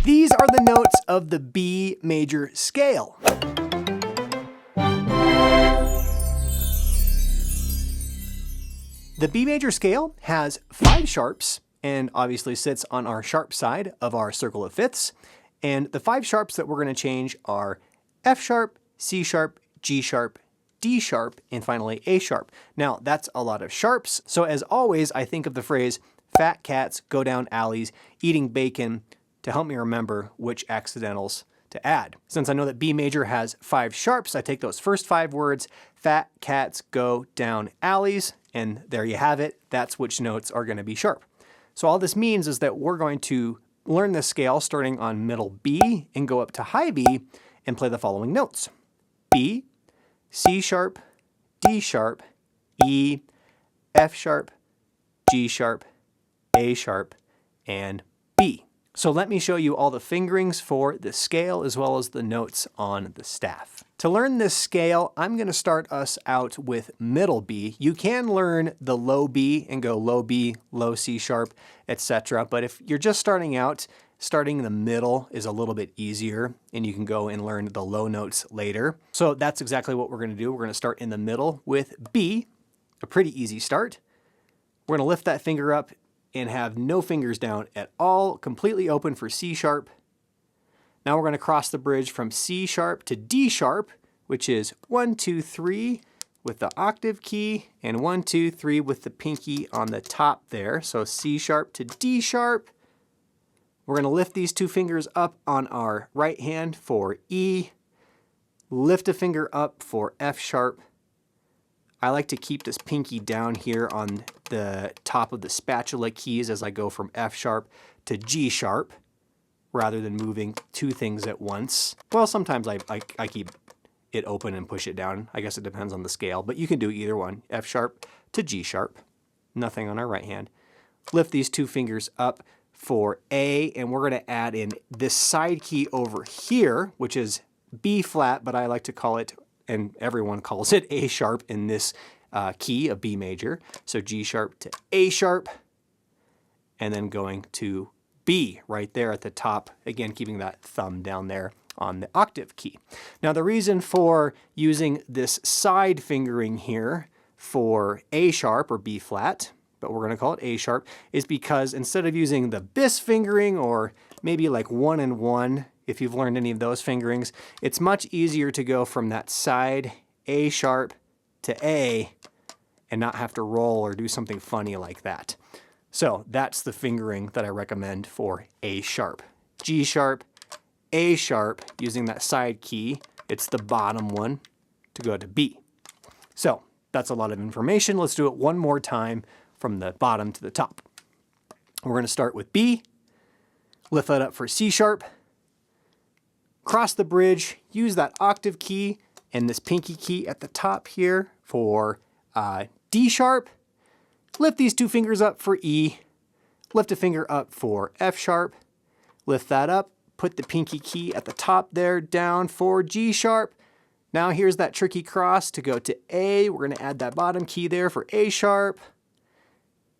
These are the notes of the B major scale. The B major scale has 5 sharps and obviously sits on our sharp side of our circle of fifths. And the 5 sharps that we're going to change are F sharp, C sharp, G sharp, D sharp, and finally A sharp. Now that's a lot of sharps. So as always, I think of the phrase, fat cats go down alleys eating bacon, to help me remember which accidentals to add. Since I know that B major has 5 sharps, I take those first 5 words, fat cats go down alleys, and there you have it. That's which notes are going to be sharp. So all this means is that we're going to learn this scale starting on middle B and go up to high B and play the following notes. B, C sharp, D sharp, E, F sharp, G sharp, A sharp, and B. So let me show you all the fingerings for the scale as well as the notes on the staff. To learn this scale, I'm going to start us out with middle B. You can learn the low B and go low B, low C sharp, etc. But if you're just starting out, starting in the middle is a little bit easier and you can go and learn the low notes later. So that's exactly what we're going to do. We're going to start in the middle with B, a pretty easy start. We're going to lift that finger up and have no fingers down at all, completely open for C sharp. Now we're going to cross the bridge from C sharp to D sharp, which is 1, 2, 3 with the octave key and 1, 2, 3 with the pinky on the top there. So C sharp to D sharp. We're going to lift these 2 fingers up on our right hand for E, lift a finger up for F sharp. I like to keep this pinky down here on the top of the spatula keys as I go from F sharp to G sharp, rather than moving 2 things at once. Well, sometimes I keep it open and push it down. I guess it depends on the scale, but you can do either one. F sharp to G sharp, nothing on our right hand. Lift these 2 fingers up for A, and we're going to add in this side key over here, which is B flat, but I like to call it, and everyone calls it, A sharp in this key of B major. So G sharp to A sharp, and then going to B right there at the top, again keeping that thumb down there on the octave key. Now the reason for using this side fingering here for A sharp or B flat, but we're going to call it A sharp, is because instead of using the bis fingering or maybe like 1 and 1, if you've learned any of those fingerings, it's much easier to go from that side A sharp to A and not have to roll or do something funny like that. So that's the fingering that I recommend for A sharp. G sharp, A sharp, using that side key, it's the bottom one to go to B. So that's a lot of information. Let's do it one more time from the bottom to the top. We're going to start with B, lift that up for C sharp, cross the bridge, use that octave key and this pinky key at the top here for D sharp, lift these 2 fingers up for E, lift a finger up for F sharp, lift that up, put the pinky key at the top there down for G sharp. Now here's that tricky cross to go to A. We're going to add that bottom key there for A sharp.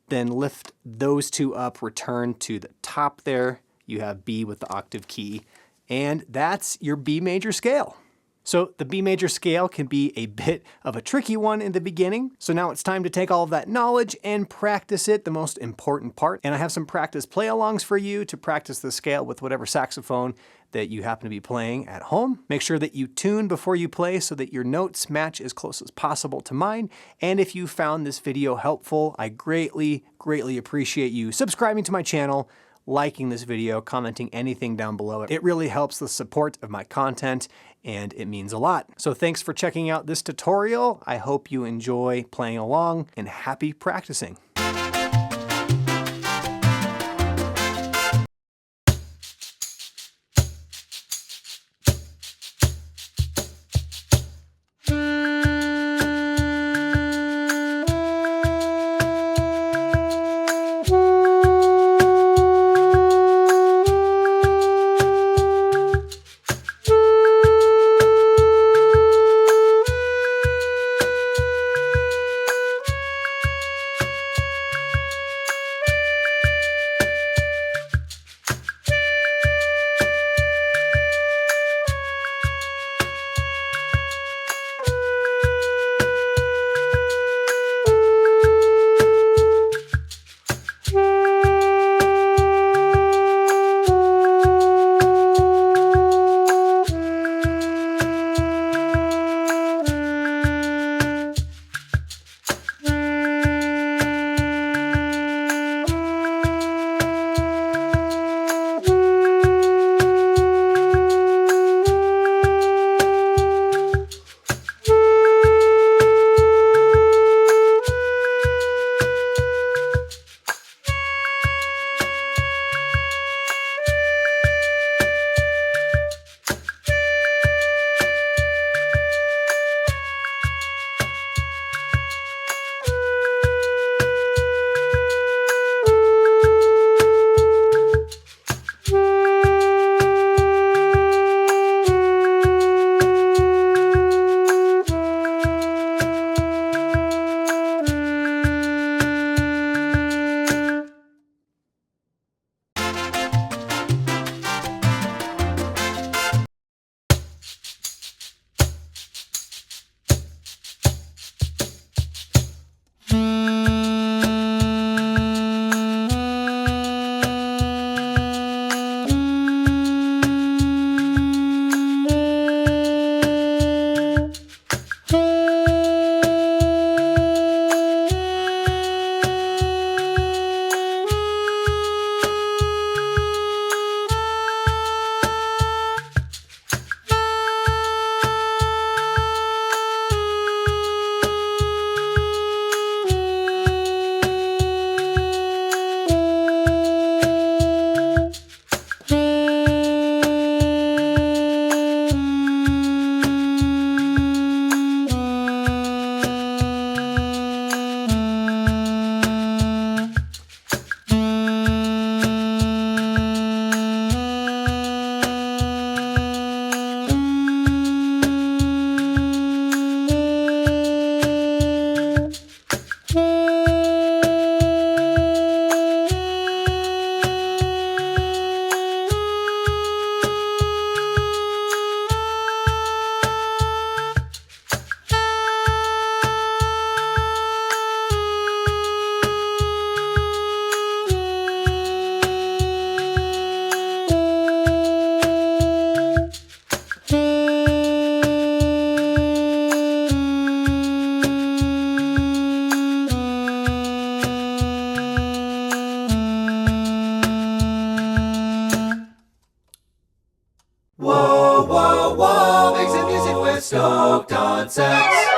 Then lift those 2 up, return to the top there. You have B with the octave key. And that's your B major scale. So the B major scale can be a bit of a tricky one in the beginning. So now it's time to take all of that knowledge and practice it, the most important part. And I have some practice play-alongs for you to practice the scale with whatever saxophone that you happen to be playing at home. Make sure that you tune before you play so that your notes match as close as possible to mine. And if you found this video helpful, I greatly, greatly appreciate you subscribing to my channel, liking this video, commenting anything down below. It really helps the support of my content and it means a lot. So thanks for checking out this tutorial. I hope you enjoy playing along and happy practicing. Whoa, whoa, whoa, make some music with Stoked on Sax.